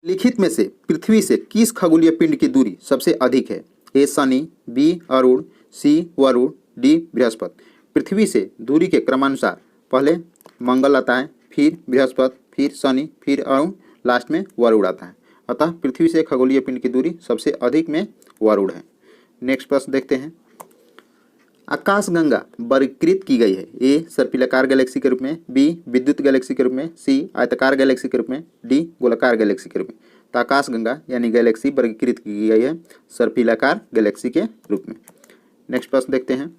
लिखित में से पृथ्वी से किस खगोलीय पिंड की दूरी सबसे अधिक है? ए शनि, बी अरुण, सी वरुण, डी बृहस्पति। पृथ्वी से दूरी के क्रमानुसार पहले मंगल आता है, फिर बृहस्पति, फिर शनि, फिर अरुण, लास्ट में वरुण आता है। अतः पृथ्वी से खगोलीय पिंड की दूरी सबसे अधिक में वरुण है। नेक्स्ट प्रश्न देखते हैं। आकाशगंगा वर्गीकृत की गई है? ए सर्पिलाकार गैलेक्सी के रूप में, बी विद्युत गैलेक्सी के रूप में, सी आयताकार गैलेक्सी के रूप में, डी गोलाकार गैलेक्सी के रूप में। तो आकाशगंगा यानी गैलेक्सी वर्गीकृत की गई है सर्पिलाकार गैलेक्सी के रूप में। नेक्स्ट प्रश्न देखते हैं।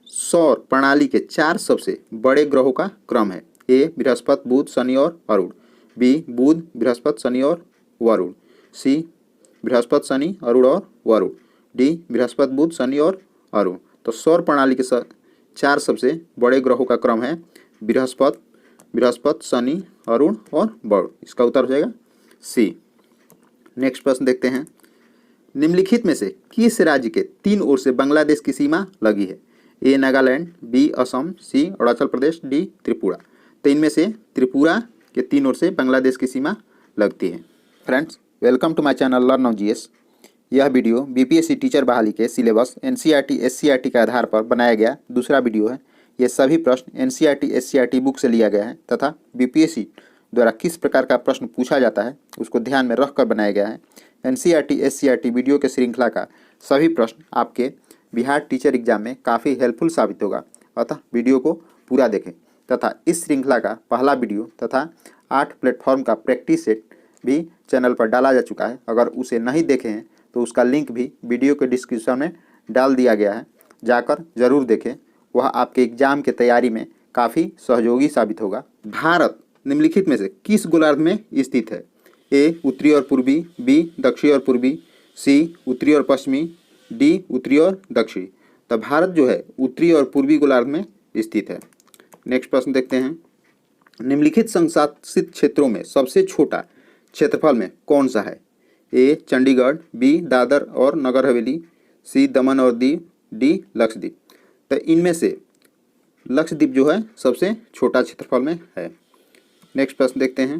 सौर प्रणाली के 4 सबसे बड़े ग्रहों का क्रम है? ए बृहस्पति, बुध, शनि और अरुण, बी बुध, बृहस्पति, शनि और वरुण, सी बृहस्पति, शनि, अरुण और वरुण, डी बृहस्पति, बुध, शनि और अरुण। तो सौर प्रणाली के 4 सबसे बड़े ग्रहों का क्रम है बृहस्पति, शनि, अरुण और वरुण। इसका उत्तर हो जाएगा सी। नेक्स्ट प्रश्न देखते हैं। निम्नलिखित में से किस राज्य के 3 ओर से बांग्लादेश की सीमा लगी है? ए नागालैंड, बी असम, सी अरुणाचल प्रदेश, डी त्रिपुरा। तो इनमें से त्रिपुरा के 3 ओर से बांग्लादेश की सीमा लगती है। Friends, welcome to my channel learn now GS. यह वीडियो बीपीएससी टीचर बहाली के सिलेबस एनसीईआरटी एससीईआरटी के आधार पर बनाया गया दूसरा वीडियो है। ये सभी प्रश्न एनसीईआरटी एससीईआरटी बुक से लिया गया है तथा बीपीएससी द्वारा किस प्रकार का प्रश्न पूछा जाता है उसको ध्यान में रखकर बनाया गया है। एनसीईआरटी एससीईआरटी वीडियो के श्रृंखला का सभी प्रश्न आपके बिहार टीचर एग्जाम में काफ़ी हेल्पफुल साबित होगा, अतः वीडियो को पूरा देखें। तथा इस श्रृंखला का पहला वीडियो तथा 8 प्लेटफॉर्म का प्रैक्टिस सेट भी चैनल पर डाला जा चुका है। अगर उसे नहीं देखे हैं तो उसका लिंक भी वीडियो के डिस्क्रिप्शन में डाल दिया गया है, जाकर ज़रूर देखें। वह आपके एग्जाम के तैयारी में काफ़ी सहयोगी साबित होगा। भारत निम्नलिखित में से किस गोलार्ध में स्थित है? ए उत्तरी और पूर्वी, बी दक्षिणी और पूर्वी, सी उत्तरी और पश्चिमी, डी उत्तरी और दक्षिणी। तो भारत जो है उत्तरी और पूर्वी गोलार्ध में स्थित है। नेक्स्ट प्रश्न देखते हैं। निम्नलिखित संशासित क्षेत्रों में सबसे छोटा क्षेत्रफल में कौन सा है? ए चंडीगढ़, बी दादर और नगर हवेली, सी दमन और दीव, डी लक्षद्वीप। तो इनमें से लक्षद्वीप जो है सबसे छोटा क्षेत्रफल में है। नेक्स्ट प्रश्न देखते हैं।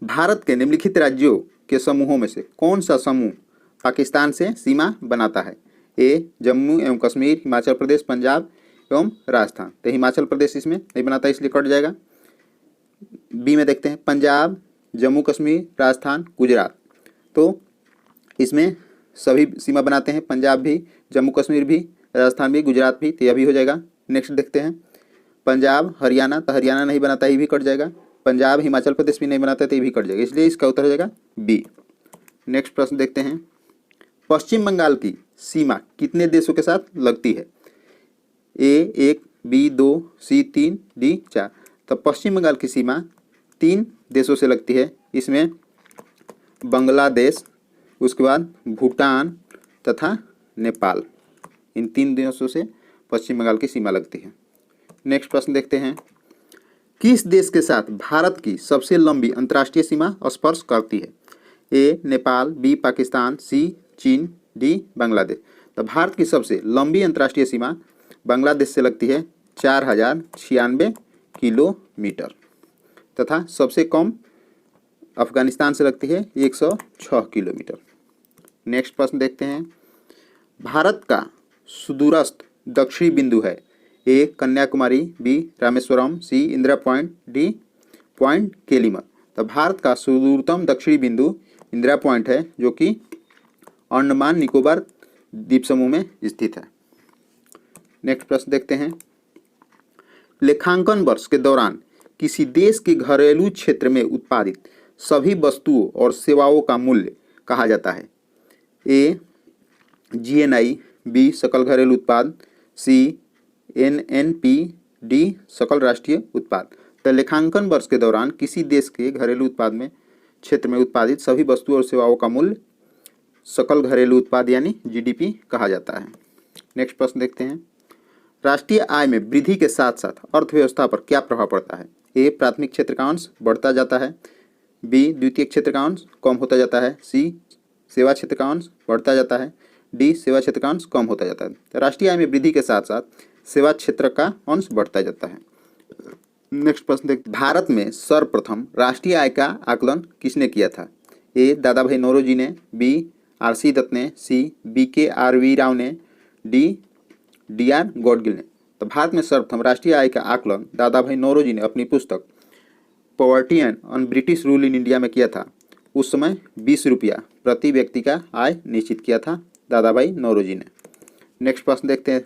भारत के निम्नलिखित राज्यों के समूहों में से कौन सा समूह पाकिस्तान से सीमा बनाता है? ए जम्मू एवं कश्मीर, हिमाचल प्रदेश, पंजाब एवं राजस्थान। तो हिमाचल प्रदेश इसमें नहीं बनाता इसलिए कट जाएगा। बी में देखते हैं पंजाब, जम्मू कश्मीर, राजस्थान, गुजरात। तो इसमें सभी सीमा बनाते हैं, पंजाब भी, जम्मू कश्मीर भी, राजस्थान भी, गुजरात भी। तो यह भी हो जाएगा। नेक्स्ट देखते हैं पंजाब, हरियाणा। तो हरियाणा नहीं बनाता, ये भी कट जाएगा। पंजाब, हिमाचल प्रदेश भी नहीं बनाता तो ये भी कट जाएगा, इसलिए इसका उत्तर हो जाएगा बी। नेक्स्ट प्रश्न देखते हैं। पश्चिम बंगाल की सीमा कितने देशों के साथ लगती है? ए 1, बी 2, सी 3, डी 4। तो पश्चिम बंगाल की सीमा 3 देशों से लगती है। इसमें बांग्लादेश, उसके बाद भूटान तथा नेपाल, इन 3 देशों से पश्चिम बंगाल की सीमा लगती है। नेक्स्ट प्रश्न देखते हैं। किस देश के साथ भारत की सबसे लंबी अंतर्राष्ट्रीय सीमा स्पर्श करती है? ए नेपाल, बी पाकिस्तान, सी चीन, डी बांग्लादेश। तो भारत की सबसे लंबी अंतर्राष्ट्रीय सीमा बांग्लादेश से लगती है 4096 किलोमीटर तथा सबसे कम अफगानिस्तान से लगती है 106 किलोमीटर। नेक्स्ट प्रश्न देखते हैं। भारत का सुदूरस्थ दक्षिणी बिंदु है? ए कन्याकुमारी, बी रामेश्वरम, सी इंदिरा पॉइंट, डी पॉइंट केलीमर। तो भारत का सुदूरतम दक्षिणी बिंदु इंदिरा पॉइंट है, जो कि अंडमान निकोबार द्वीप समूह में स्थित है। नेक्स्ट प्रश्न देखते हैं। लेखांकन वर्ष के दौरान किसी देश के घरेलू क्षेत्र में उत्पादित सभी वस्तुओं और सेवाओं का मूल्य कहा जाता है? ए जीएनआई, बी सकल घरेलू उत्पाद, सी एनएनपी, डी सकल राष्ट्रीय उत्पाद। तो लेखांकन वर्ष के दौरान किसी देश के घरेलू उत्पाद में क्षेत्र में उत्पादित सभी वस्तुओं और सेवाओं का मूल्य सकल घरेलू उत्पाद यानी जीडीपी कहा जाता है। नेक्स्ट प्रश्न देखते हैं। राष्ट्रीय आय में वृद्धि के साथ साथ अर्थव्यवस्था पर क्या प्रभाव पड़ता है? ए प्राथमिक क्षेत्र का अंश बढ़ता जाता है, बी द्वितीय क्षेत्र का अंश कम होता जाता है, सी सेवा क्षेत्र का अंश बढ़ता जाता है, डी सेवा क्षेत्र का अंश कम होता जाता है। राष्ट्रीय आय में वृद्धि के साथ साथ सेवा क्षेत्र का अंश बढ़ता जाता है। नेक्स्ट प्रश्न देखते भारत में सर्वप्रथम राष्ट्रीय आय का आकलन किसने किया था? ए दादा भाई नौरोजी ने, बी आर.सी. दत्त ने, सी B.K.R.V. राव ने, डी D.R. गॉडगिल ने। तो भारत में सर्वप्रथम राष्ट्रीय आय का आकलन दादा भाई नौरोजी ने अपनी पुस्तक poverty and on British rule in India में किया था। उस समय 20 रुपया प्रति व्यक्ति का आय निश्चित किया था दादा भाई नौरोजी ने। नेक्स्ट प्रश्न देखते हैं,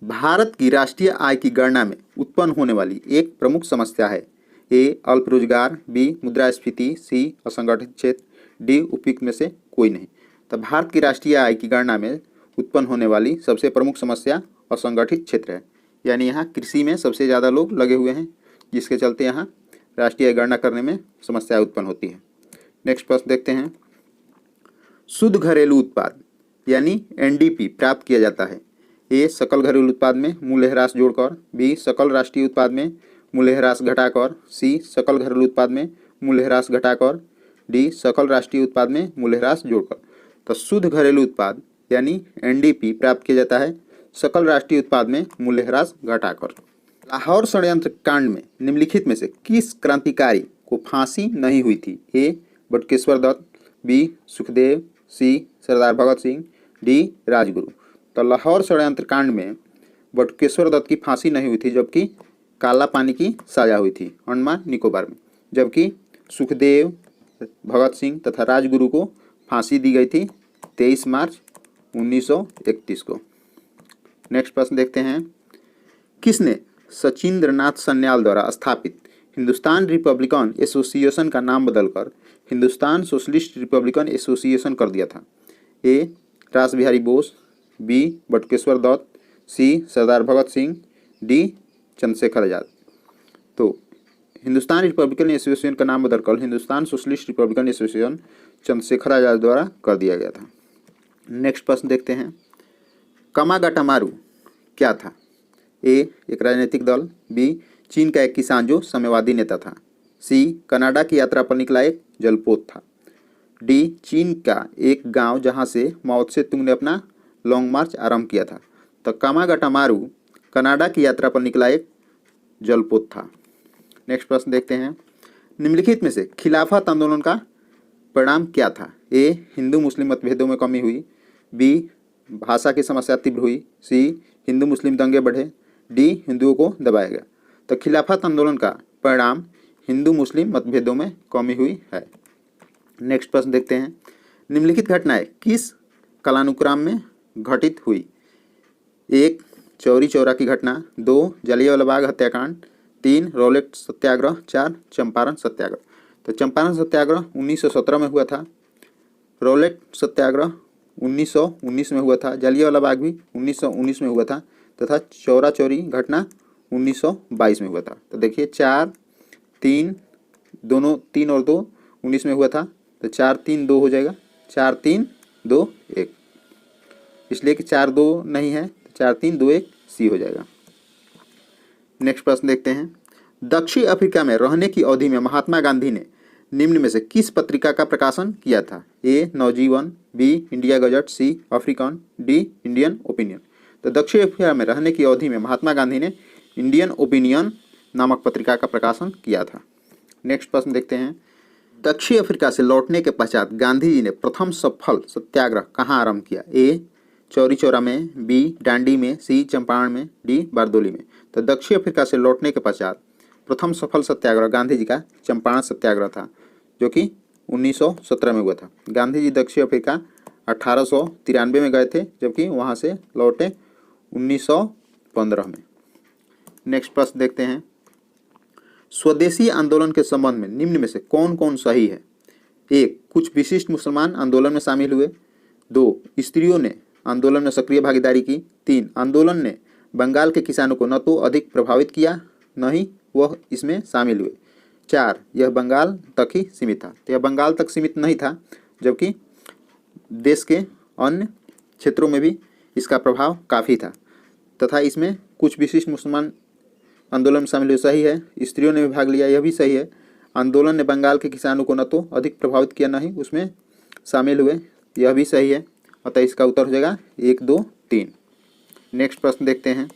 भारत की राष्ट्रीय आय की गणना में उत्पन्न होने वाली एक प्रमुख समस्या है। ए अल्प रोजगार, बी मुद्रास्फीति, सी असंगठित क्षेत्र, डी उपयुक्त में से कोई नहीं। तो भारत की राष्ट्रीय आय की गणना में उत्पन्न होने वाली सबसे प्रमुख समस्या असंगठित क्षेत्र है, यानी यहाँ कृषि में सबसे ज़्यादा लोग लगे हुए हैं, जिसके चलते यहाँ राष्ट्रीय आय गणना करने में समस्या उत्पन्न होती है। नेक्स्ट प्रश्न देखते हैं, शुद्ध घरेलू उत्पाद यानी NDP प्राप्त किया जाता है। ए सकल घरेलू उत्पाद में मूल्यह्रास जोड़कर, बी सकल राष्ट्रीय उत्पाद में मूल्यह्रास घटाकर, सी सकल घरेलू उत्पाद में मूल्यह्रास घटाकर, डी सकल राष्ट्रीय उत्पाद में मूल्यह्रास जोड़कर। तो शुद्ध घरेलू उत्पाद यानी NDP प्राप्त किया जाता है सकल राष्ट्रीय उत्पाद में मूल्यह्रास घटाकर। लाहौर षड्यंत्र कांड में निम्नलिखित में से किस क्रांतिकारी को फांसी नहीं हुई थी? ए बटुकेश्वर दत्त, बी सुखदेव, सी सरदार भगत सिंह, डी राजगुरु। तो लाहौर षड्यंत्र कांड में बटुकेश्वर दत्त की फांसी नहीं हुई थी, जबकि काला पानी की सजा हुई थी अंडमान निकोबार में, जबकि सुखदेव, भगत सिंह तथा राजगुरु को फांसी दी गई थी 23 मार्च 1931 को। नेक्स्ट प्रश्न देखते हैं, किसने सचिंद्रनाथ सन्याल द्वारा स्थापित हिंदुस्तान रिपब्लिकन एसोसिएशन का नाम बदलकर हिंदुस्तान सोशलिस्ट रिपब्लिकन एसोसिएशन कर दिया था? A Ras Bihari Bose, B Batukeshwar Dutt, C Sardar Bhagat Singh, D Chandrashekhar Azad. तो हिंदुस्तान रिपब्लिकन एसोसिएशन का नाम बदलकर Hindustan Socialist Republican Association Chandrashekhar Azad द्वारा कर दिया गया था। नेक्स्ट प्रश्न देखते हैं, कामागाटामारू क्या था? ए एक राजनीतिक दल, बी चीन का एक किसान जो साम्यवादी नेता था, सी कनाडा की यात्रा पर निकला एक जलपोत था, डी चीन का एक गांव जहां से माओ त्से तुंग ने अपना लॉन्ग मार्च आरंभ किया था। तो कामागाटामारू कनाडा की यात्रा पर निकला एक जलपोत था। नेक्स्ट प्रश्न देखते हैं, निम्नलिखित में से खिलाफत आंदोलन का परिणाम क्या था? ए हिंदू मुस्लिम मतभेदों में कमी हुई, बी भाषा की समस्या तीव्र हुई, सी हिंदू मुस्लिम दंगे बढ़े, डी हिंदुओं को दबाया गया। तो खिलाफत आंदोलन का परिणाम हिंदू मुस्लिम मतभेदों में कमी हुई है। नेक्स्ट प्रश्न देखते हैं, निम्नलिखित घटनाएं किस कालानुक्रम में घटित हुई? एक चौरी चौरा की घटना, दो जलियांवाला बाग हत्याकांड, तीन रॉलेट सत्याग्रह, चार चंपारण सत्याग्रह। तो चंपारण सत्याग्रह 1917 में हुआ था, रॉलेट सत्याग्रह 1919 में हुआ था, जलियांवाला बाग भी 1919 में हुआ था तथा चौरा चौरी घटना 1922 में हुआ था। तो देखिए 4, 3 दोनों 3 और 2 19 में हुआ था, तो 4, 3, 2 हो जाएगा, 4, 3, 2, 1, इसलिए कि 4, 2 नहीं है, 4, 3, 2, 1 सी हो जाएगा। नेक्स्ट प्रश्न देखते हैं, दक्षिण अफ्रीका में रहने की अवधि में महात्मा गांधी ने निम्न में से किस पत्रिका का प्रकाशन किया था? ए नवजीवन, बी इंडिया गजट, सी अफ्रीकन, डी इंडियन ओपिनियन। तो दक्षिण अफ्रीका में रहने की अवधि में महात्मा गांधी ने इंडियन ओपिनियन नामक पत्रिका का प्रकाशन किया था। नेक्स्ट प्रश्न देखते हैं, दक्षिण अफ्रीका से लौटने के पश्चात गांधी जी ने प्रथम सफल सत्याग्रह कहाँ आरंभ किया? ए चौरी चौरा में, बी डांडी में, सी चंपारण में, डी बारदोली में। तो दक्षिण अफ्रीका से लौटने के पश्चात प्रथम सफल सत्याग्रह गांधी जी का चंपारण सत्याग्रह था, जो कि 1917 में हुआ था। गांधी जी दक्षिण अफ्रीका 1893 में गए थे, जबकि वहां से लौटे 1915 में। नेक्स्ट प्रश्न देखते हैं, स्वदेशी आंदोलन के संबंध में निम्न में से कौन कौन सही है? एक, कुछ विशिष्ट मुसलमान आंदोलन में शामिल हुए, दो, स्त्रियों ने आंदोलन में सक्रिय भागीदारी की, तीन, आंदोलन ने बंगाल के किसानों को न तो अधिक प्रभावित किया न ही वह इसमें शामिल हुए, चार, यह बंगाल तक ही सीमित था। तो यह बंगाल तक सीमित नहीं था, जबकि देश के अन्य क्षेत्रों में भी इसका प्रभाव काफ़ी था तथा इसमें कुछ विशिष्ट मुसलमान आंदोलन में शामिल हुए सही है, स्त्रियों ने भी भाग लिया यह भी सही है, आंदोलन ने बंगाल के किसानों को न तो अधिक प्रभावित किया न ही उसमें शामिल हुए यह भी सही है, अतः इसका उत्तर हो जाएगा 1, 2, 3। नेक्स्ट प्रश्न देखते हैं,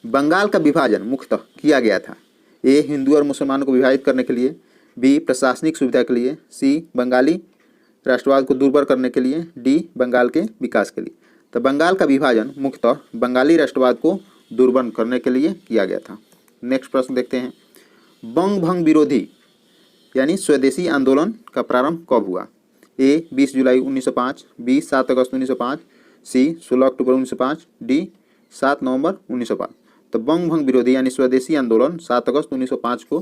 बंगाल का विभाजन मुख्यतः किया गया था? ए हिंदू और मुसलमानों को विभाजित करने के लिए, बी प्रशासनिक सुविधा के लिए, सी बंगाली राष्ट्रवाद को दुर्बल करने के लिए, डी बंगाल के विकास के लिए। तो बंगाल का विभाजन मुख्यतः बंगाली राष्ट्रवाद को दुर्बल करने के लिए किया गया था। नेक्स्ट प्रश्न देखते हैं, बंग भंग विरोधी यानी स्वदेशी आंदोलन का प्रारंभ कब हुआ? ए 20 जुलाई 1905, बी 7 अगस्त 1905, सी 16 अक्टूबर 1905, डी 7 नवंबर 1905। तो बंग भंग विरोधी यानी स्वदेशी आंदोलन 7 अगस्त 1905 को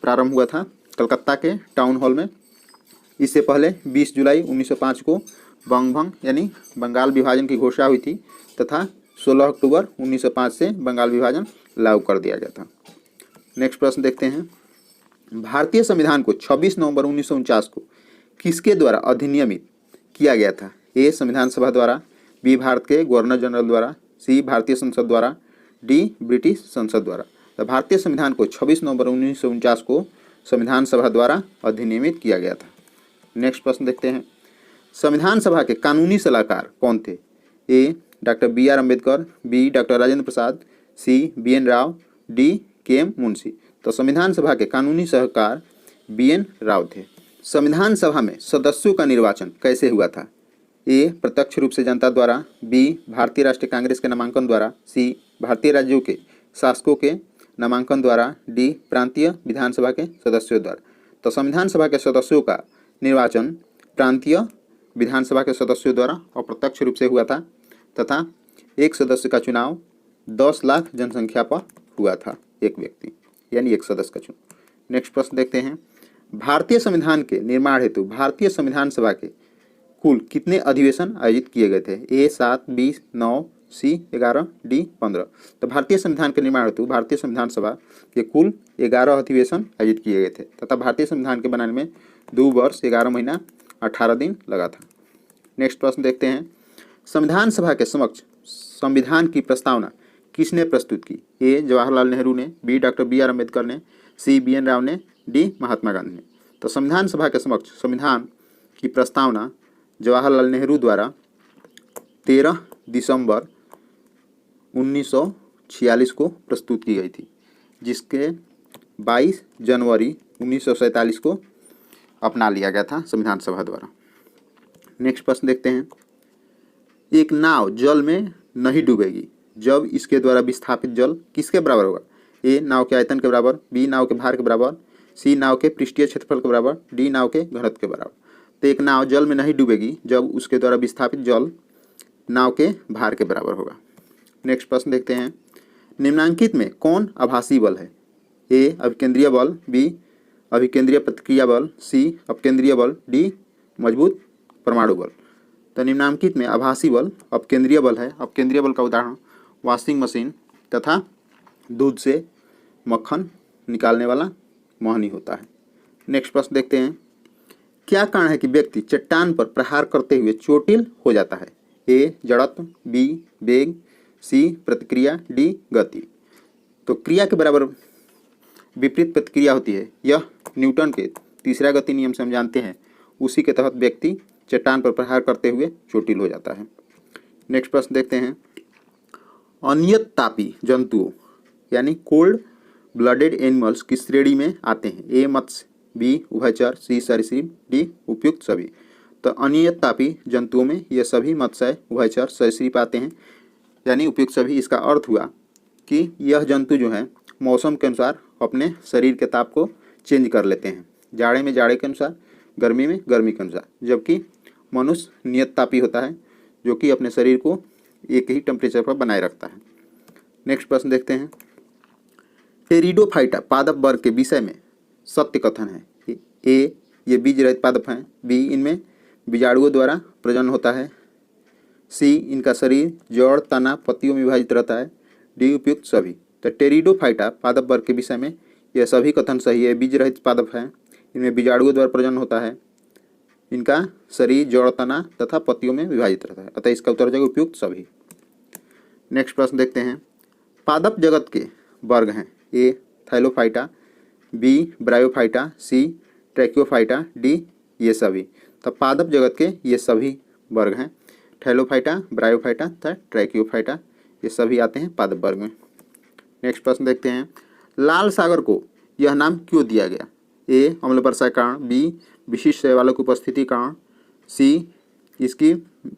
प्रारंभ हुआ था कलकत्ता के टाउन हॉल में। इससे पहले 20 जुलाई 1905 को बंग भंग यानी बंगाल विभाजन की घोषणा हुई थी तथा 16 अक्टूबर 1905 से बंगाल विभाजन लागू कर दिया गया था। नेक्स्ट प्रश्न देखते हैं, भारतीय संविधान को 26 नवंबर 1949 को किसके द्वारा अधिनियमित किया गया था? ए संविधान सभा द्वारा, बी भारत के गवर्नर जनरल द्वारा, सी भारतीय संसद द्वारा, डी ब्रिटिश संसद द्वारा। तो भारतीय संविधान को 26 नवंबर 1949 को संविधान सभा द्वारा अधिनियमित किया गया था। नेक्स्ट प्रश्न देखते हैं, संविधान सभा के कानूनी सलाहकार कौन थे? A doctor BR Ambedkar, B doctor Rajendra Prasad, C BN Rao, D KM Munshi. तो संविधान सभा के कानूनी सलाहकार BN राव थे। संविधान सभा में सदस्यों का निर्वाचन कैसे हुआ था? ए प्रत्यक्ष रूप से जनता द्वारा, बी भारतीय राष्ट्रीय कांग्रेस के नामांकन द्वारा, सी भारतीय राज्यों के शासकों के नामांकन द्वारा, डी प्रांतीय विधानसभा के सदस्यों द्वारा। तो संविधान सभा के सदस्यों का निर्वाचन प्रांतीय विधानसभा के सदस्यों द्वारा अप्रत्यक्ष रूप से हुआ था तथा एक सदस्य का चुनाव 10 लाख जनसंख्या पर हुआ था, एक व्यक्ति यानी एक सदस्य का चुनाव। नेक्स्ट प्रश्न देखते हैं, भारतीय संविधान के निर्माण हेतु भारतीय संविधान सभा के कुल कितने अधिवेशन आयोजित किए गए थे? ए 7, बी 9, सी 11, डी 15। तो भारतीय संविधान के निर्माण हेतु भारतीय संविधान सभा के कुल 11 अधिवेशन आयोजित किए गए थे तथा भारतीय संविधान के बनाने में 2 वर्ष 11 महीना 18 दिन लगा था। नेक्स्ट प्रश्न देखते हैं, संविधान सभा के समक्ष संविधान की प्रस्तावना किसने प्रस्तुत की? ए जवाहरलाल नेहरू ने, बी डॉक्टर BR अम्बेडकर ने, सी BN राव ने, डी महात्मा गांधी ने। तो संविधान सभा के समक्ष संविधान की प्रस्तावना जवाहरलाल नेहरू द्वारा 13 दिसंबर 1946 को प्रस्तुत की गई थी, जिसके 22 जनवरी 1947 को अपना लिया गया था संविधान सभा द्वारा। नेक्स्ट प्रश्न देखते हैं, एक नाव जल में नहीं डूबेगी जब इसके द्वारा विस्थापित जल किसके बराबर होगा? ए नाव के आयतन के बराबर, बी नाव के भार के बराबर, सी नाव के पृष्ठीय क्षेत्रफल के बराबर, डी नाव के घनत्व के बराबर। तो एक नाव जल में नहीं डूबेगी जब उसके द्वारा विस्थापित जल नाव के भार के बराबर होगा। नेक्स्ट प्रश्न देखते हैं, निम्नांकित में कौन आभासी बल है? ए अभिकेंद्रीय बल, बी अभिकेंद्रीय प्रतिक्रिया बल, सी अपकेंद्रीय बल, डी मजबूत परमाणु बल। तो निम्नांकित में आभासी बल अपकेंद्रीय बल है। अपकेंद्रीय बल का उदाहरण वॉशिंग मशीन तथा दूध से मक्खन निकालने वाला मोहनी होता है। नेक्स्ट प्रश्न देखते हैं, क्या कारण है कि व्यक्ति चट्टान पर प्रहार करते हुए चोटिल हो जाता है? ए जड़त्व, बी वेग, सी प्रतिक्रिया, डी गति। तो क्रिया के बराबर विपरीत प्रतिक्रिया होती है। यह न्यूटन के तीसरा गति नियम से हम जानते हैं, उसी के तहत व्यक्ति चट्टान पर प्रहार करते हुए चोटिल हो जाता है। नेक्स्ट प्रश्न देखते हैं, अनियत तापी जंतुओं यानी कोल्ड ब्लडेड एनिमल्स की श्रेणी में आते हैं? ए मत्स्य, बी उभयचर, सी सरीसृप, डी उपयुक्त सभी। तो अनियत तापी जंतुओं में ये सभी मत्स्य, उभयचर, सरीसृप आते हैं यानी उपयुक्त सभी। इसका अर्थ हुआ कि यह जंतु जो है मौसम के अनुसार अपने शरीर के ताप को चेंज कर लेते हैं, जाड़े में जाड़े के अनुसार, गर्मी में गर्मी के अनुसार, जबकि मनुष्य नियत तापी होता है जो कि अपने शरीर को एक ही टेम्परेचर पर बनाए रखता है। नेक्स्ट प्रश्न देखते हैं, टेरिडोफाइटा पादप वर्ग के विषय में सत्य कथन है? ए ये बीज रहित पादप हैं, बी इनमें बीजाणुओं द्वारा प्रजनन होता है, सी इनका शरीर जड़, तना, पत्तियों में विभाजित रहता है, डी उपयुक्त सभी। तो टेरिडोफाइटा पादप वर्ग के विषय में यह सभी कथन सही है। बीज रहित पादप हैं, इनमें बीजाणुओं द्वारा प्रजनन होता है, इनका शरीर जड़, तना तथा पत्तियों में विभाजित रहता है, अतः इसका उत्तर हो जाएगा उपयुक्त सभी। नेक्स्ट प्रश्न देखते हैं, पादप जगत के वर्ग हैं? ए थाइलोफाइटा, बी ब्रायोफाइटा, सी ट्रैकियोफाइटा, डी ये सभी। तो पादप जगत के ये सभी वर्ग हैं, थैलोफाइटा, ब्रायोफाइटा तथा ट्रैकियोफाइटा, ये सभी आते हैं पादप वर्ग में। नेक्स्ट प्रश्न देखते हैं, लाल सागर को यह नाम क्यों दिया गया? ए अम्ल वर्षा के कारण, बी विशिष्ट शैवालों की उपस्थिति के कारण, सी इसकी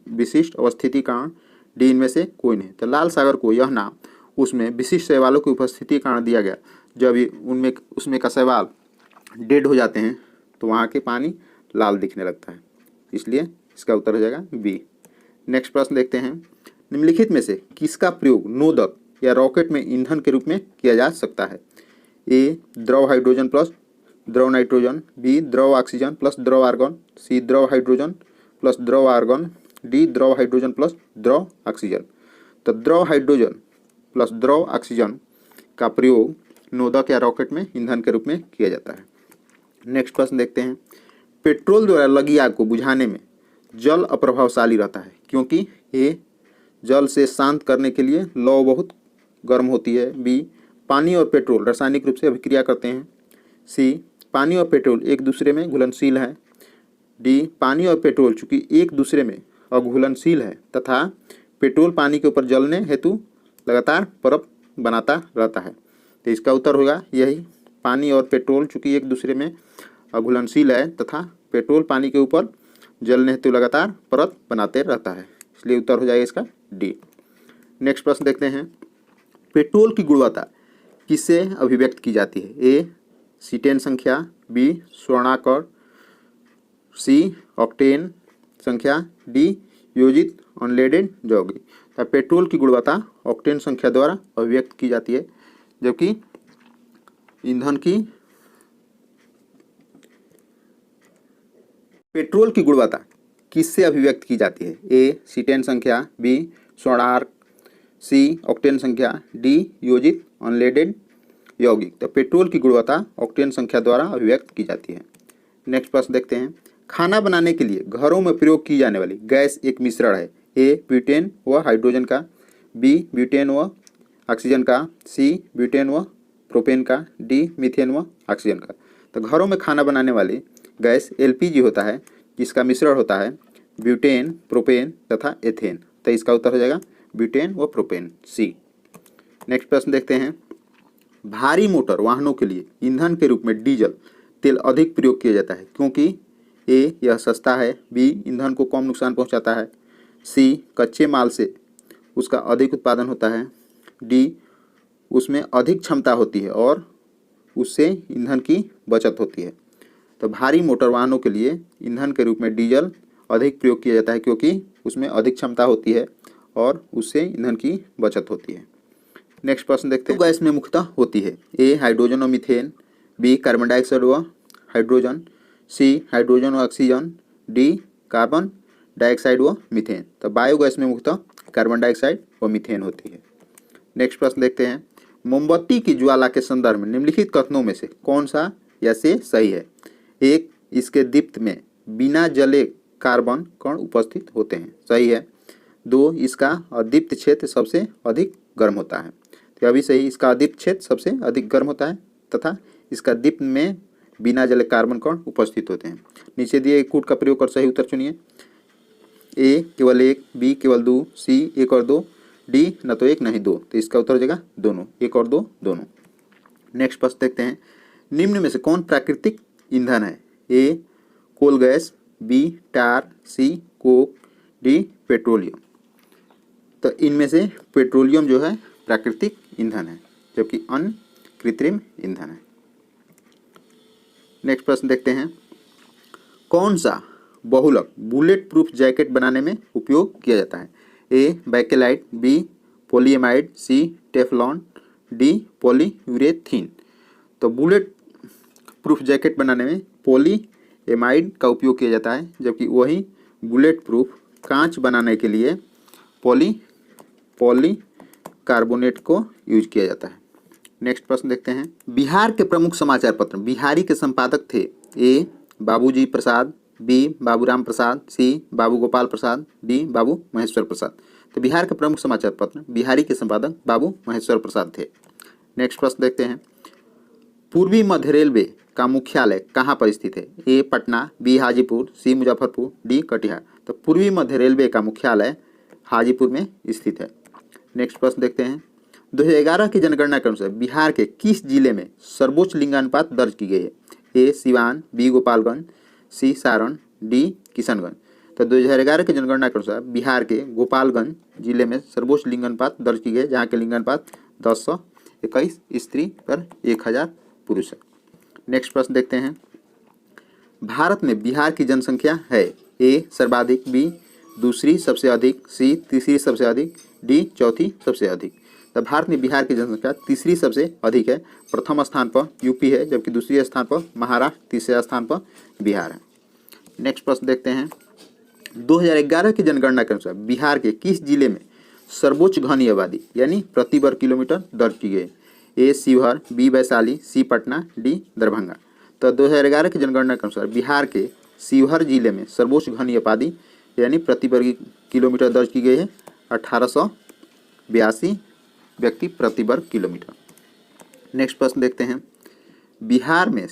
विशिष्ट अवस्थिति कारण, डी इनमें से कोई नहीं। तो लाल सागर को यह नाम उसमें विशिष्ट शैवालों की उपस्थिति के कारण दिया गया। जब उनमें उसमें का शैवाल डेड हो जाते हैं तो वहाँ के पानी लाल दिखने लगता है, इसलिए इसका उत्तर हो जाएगा बी। नेक्स्ट प्रश्न देखते हैं, निम्नलिखित में से किसका प्रयोग नोदक या रॉकेट में ईंधन के रूप में किया जा सकता है? ए द्रव हाइड्रोजन प्लस द्रव नाइट्रोजन, बी द्रव ऑक्सीजन प्लस द्रव आर्गन, सी द्रव हाइड्रोजन प्लस द्रव आर्गन, डी द्रव हाइड्रोजन प्लस द्रव ऑक्सीजन। तो द्रव हाइड्रोजन प्लस द्रव ऑक्सीजन का प्रयोग नोदक या रॉकेट में ईंधन के रूप में किया जाता है। नेक्स्ट प्रश्न देखते हैं, पेट्रोल द्वारा लगी आग को बुझाने में जल अप्रभावशाली रहता है क्योंकि ए जल से शांत करने के लिए लौ बहुत गर्म होती है, बी पानी और पेट्रोल रासायनिक रूप से अभिक्रिया करते हैं, सी पानी और पेट्रोल एक दूसरे में घुलनशील है, डी पानी और पेट्रोल चूंकि एक दूसरे में अघुलनशील है तथा पेट्रोल पानी के ऊपर जलने हेतु लगातार परत बनाता रहता है। तो इसका उत्तर होगा यही, पानी और पेट्रोल चूंकि एक दूसरे में अघुलनशील है तथा पेट्रोल पानी के ऊपर जलने हेतु लगातार परत बनाते रहता है, इसलिए उत्तर हो जाएगा इसका डी। नेक्स्ट प्रश्न देखते हैं, पेट्रोल की गुणवत्ता किससे अभिव्यक्त की जाती है? ए सीटेन संख्या, बी स्वर्णाकर, सी ऑक्टेन संख्या, डी योजित अनलेडेड यौगिक। तो पेट्रोल की गुणवत्ता ऑक्टेन संख्या द्वारा अभिव्यक्त की जाती है, जबकि ईंधन की पेट्रोल की गुणवत्ता किससे अभिव्यक्त की जाती है? ए सीटेन संख्या, बी स्वर्णार्क, सी ऑक्टेन संख्या, डी योजित अनलेडेड यौगिक। तो पेट्रोल की गुणवत्ता ऑक्टेन संख्या द्वारा अभिव्यक्त की जाती है। नेक्स्ट प्रश्न देखते हैं, खाना बनाने के लिए घरों में प्रयोग की जाने वाली गैस एक मिश्रण है। ए ब्यूटेन व हाइड्रोजन का, बी ब्यूटेन व ऑक्सीजन का, सी ब्यूटेन व प्रोपेन का, डी मीथेन व ऑक्सीजन का। तो घरों में खाना बनाने वाली गैस एलपीजी होता है, जिसका मिश्रण होता है ब्यूटेन, प्रोपेन तथा एथेन। तो इसका उत्तर हो जाएगा ब्यूटेन व प्रोपेन, सी। नेक्स्ट प्रश्न देखते हैं, भारी मोटर वाहनों के लिए ईंधन के रूप में डीजल तेल अधिक प्रयोग किया जाता है क्योंकि ए यह सस्ता है, बी ईंधन को कम नुकसान पहुंचाता है, सी कच्चे माल से उसका अधिक उत्पादन होता है, डी उसमें अधिक क्षमता होती है और उससे ईंधन की बचत होती है। तो भारी मोटर वाहनों के लिए ईंधन के रूप में डीजल अधिक प्रयोग किया जाता है क्योंकि उसमें अधिक क्षमता होती है और उससे ईंधन की बचत होती है। नेक्स्ट प्रश्न देखते हैं, गैस में मुख्यतः होती है? ए हाइड्रोजन और मीथेन, बी कार्बन डाइऑक्साइड व हाइड्रोजन, सी हाइड्रोजन व ऑक्सीजन, डी कार्बन डाइऑक्साइड व मीथेन। तो बायोगैस में मुख्यतः कार्बन डाइऑक्साइड व मीथेन होती है। नेक्स्ट प्रश्न देखते हैं, मोमबत्ती की ज्वाला के संदर्भ में निम्नलिखित कथनों में से कौन सा या से सही है? एक, इसके दीप्त में बिना जले कार्बन कण उपस्थित होते हैं, सही है। दो, इसका अदीप्त क्षेत्र सबसे अधिक गर्म होता है, तो अभी सही, इसका अदीप्त क्षेत्र सबसे अधिक गर्म होता है तथा इसका दीप्त में बिना जले कार्बन कण उपस्थित होते हैं। नीचे दिए कूट का प्रयोग कर सही उत्तर चुनिए। ए केवल एक, बी केवल दो, सी एक और दो, डी न तो एक नहीं दो। तो इसका उत्तर हो जाएगा दोनों, एक और दो दोनों। नेक्स्ट प्रश्न देखते हैं, निम्न में से कौन प्राकृतिक ईंधन है? ए कोल गैस, बी टार, सी कोक, डी पेट्रोलियम। तो इनमें से पेट्रोलियम जो है प्राकृतिक ईंधन है, जबकि अन्य कृत्रिम ईंधन है। नेक्स्ट प्रश्न देखते हैं, कौन सा बहुलक बुलेट प्रूफ जैकेट बनाने में उपयोग किया जाता है? ए बैकेलाइट, बी पॉलीएमाइड, सी टेफलॉन, डी पॉलीयूरेथीन। तो बुलेट प्रूफ जैकेट बनाने में पॉलीएमाइड का उपयोग किया जाता है, जबकि वही बुलेट प्रूफ कांच बनाने के लिए पॉलीकार्बोनेट को यूज किया जाता है। नेक्स्ट प्रश्न देखते हैं, बिहार के प्रमुख समाचार पत्र बिहारी के संपादक थे? ए बाबूजी प्रसाद, बी बाबूराम प्रसाद, सी बाबू गोपाल प्रसाद, डी बाबू महेश्वर प्रसाद। तो बिहार के प्रमुख समाचार पत्र बिहारी के संपादक बाबू महेश्वर प्रसाद थे। नेक्स्ट प्रश्न देखते हैं, पूर्वी मध्य रेलवे का मुख्यालय कहाँ पर स्थित है? ए पटना, बी हाजीपुर, सी मुजफ्फरपुर, डी कटिहार। तो पूर्वी मध्य रेलवे का मुख्यालय हाजीपुर में स्थित है। नेक्स्ट प्रश्न देखते हैं, 2011 की जनगणना के अनुसार बिहार के किस जिले में सर्वोच्च लिंगानुपात दर्ज की गई है? ए सिवान, बी गोपालगंज, सी सारण, डी किशनगंज। तो 2011 की जनगणना के अनुसार बिहार के गोपालगंज जिले में सर्वोच्च लिंगानुपात दर्ज की गई, जहाँ के लिंगानुपात 1021 स्त्री पर 1000 पुरुष है। नेक्स्ट प्रश्न देखते हैं। भारत में बिहार की जनसंख्या है? ए सर्वाधिक, बी दूसरी सबसे अधिक, सी तीसरी सबसे अधिक, डी चौथी सबसे अधिक। तो भारत में बिहार की जनसंख्या तीसरी सबसे अधिक है। प्रथम स्थान पर यूपी है, जबकि दूसरे स्थान पर महाराष्ट्र, तीसरे स्थान पर बिहार है। नेक्स्ट प्रश्न देखते हैं। 2011 की जनगणना के अनुसार बिहार के किस जिले में सर्वोच्च घनी आबादी यानी प्रति वर्ग किलोमीटर दर्ज की गई? ए शिवहर, बी वैशाली, सी पटना, डी दरभंगा। तो 2011 की जनगणना के अनुसार बिहार के शिवहर जिले में सर्वोच्च घनी आबादी यानी प्रति वर्ग किलोमीटर दर्ज की गई है 1882 व्यक्ति प्रति वर्ग किलोमीटर। नेक्स्ट प्रश्न देखते हैं। बिहार में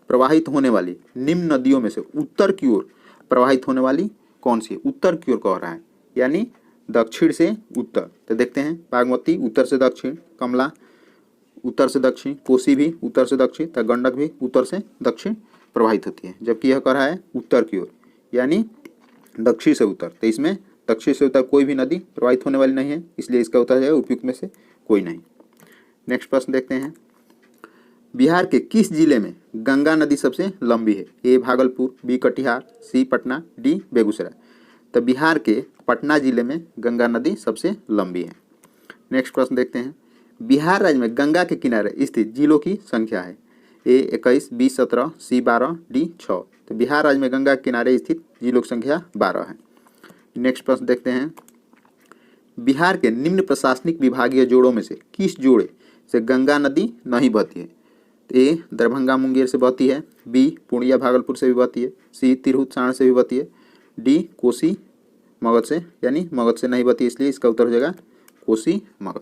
प्रवाहित होने वाली निम्न नदियों में से उत्तर की ओर प्रवाहित होने वाली कौन सी है? उत्तर की ओर कह रहा है, यानी दक्षिण से उत्तर। तो देखते हैं, बागमती उत्तर से दक्षिण, कमला उत्तर से दक्षिण, कोसी भी उत्तर से दक्षिण, तो गंडक भी उत्तर से दक्षिण प्रवाहित होती है, जबकि यह कह रहा है उत्तर की ओर यानी दक्षिण से उत्तर। तो इसमें दक्षिण से उत्तर कोई भी नदी प्रवाहित होने वाली नहीं है, इसलिए इसका उत्तर है उपयुक्त में से कोई नहीं। नेक्स्ट प्रश्न देखते हैं। बिहार के किस जिले में गंगा नदी सबसे लंबी है? ए भागलपुर, बी कटिहार, सी पटना, डी बेगूसराय। तो बिहार के पटना जिले में गंगा नदी सबसे लंबी है। नेक्स्ट प्रश्न देखते हैं। बिहार राज्य में गंगा के किनारे स्थित जिलों की संख्या है? ए 21, बी 17, सी 12, डी 6। तो बिहार राज्य में गंगा के किनारे स्थित जिलों की संख्या 12 है। नेक्स्ट प्रश्न देखते हैं। बिहार के निम्न प्रशासनिक विभागीय जोड़ों में से किस जोड़े से गंगा नदी नहीं बहती है? ए दरभंगा मुंगेर से बहती है, बी पूर्णिया भागलपुर से भी बहती है, सी तिरहुत सारण से भी बहती है, डी कोसी मगध से यानी मगध से नहीं बहती, इसलिए इसका उत्तर हो जाएगा कोसी मगध।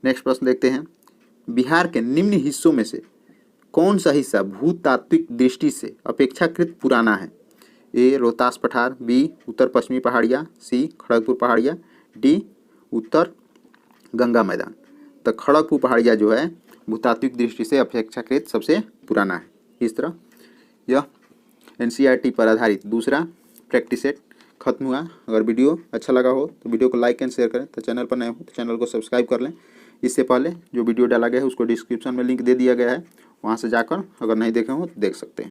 नेक्स्ट प्रश्न देखते हैं। बिहार के निम्न हिस्सों में से कौन सा हिस्सा भूतात्विक दृष्टि से अपेक्षाकृत पुराना है? ए रोहतास पठार, बी उत्तर पश्चिमी पहाड़ियाँ, सी खड़गपुर पहाड़ियाँ, डी उत्तर गंगा मैदान। तो खड़गपुर पहाड़ियाँ जो है भूतात्विक दृष्टि से अपेक्षाकृत सबसे पुराना है। इस तरह यह NCERT पर आधारित दूसरा प्रैक्टिस सेट खत्म हुआ। अगर वीडियो अच्छा लगा हो तो वीडियो को लाइक एंड शेयर करें, तो चैनल पर नए हो तो चैनल को सब्सक्राइब कर लें। इससे पहले जो वीडियो डाला गया है उसको डिस्क्रिप्शन में लिंक दे दिया गया है, वहाँ से जाकर अगर नहीं देखे हो तो देख सकते हैं।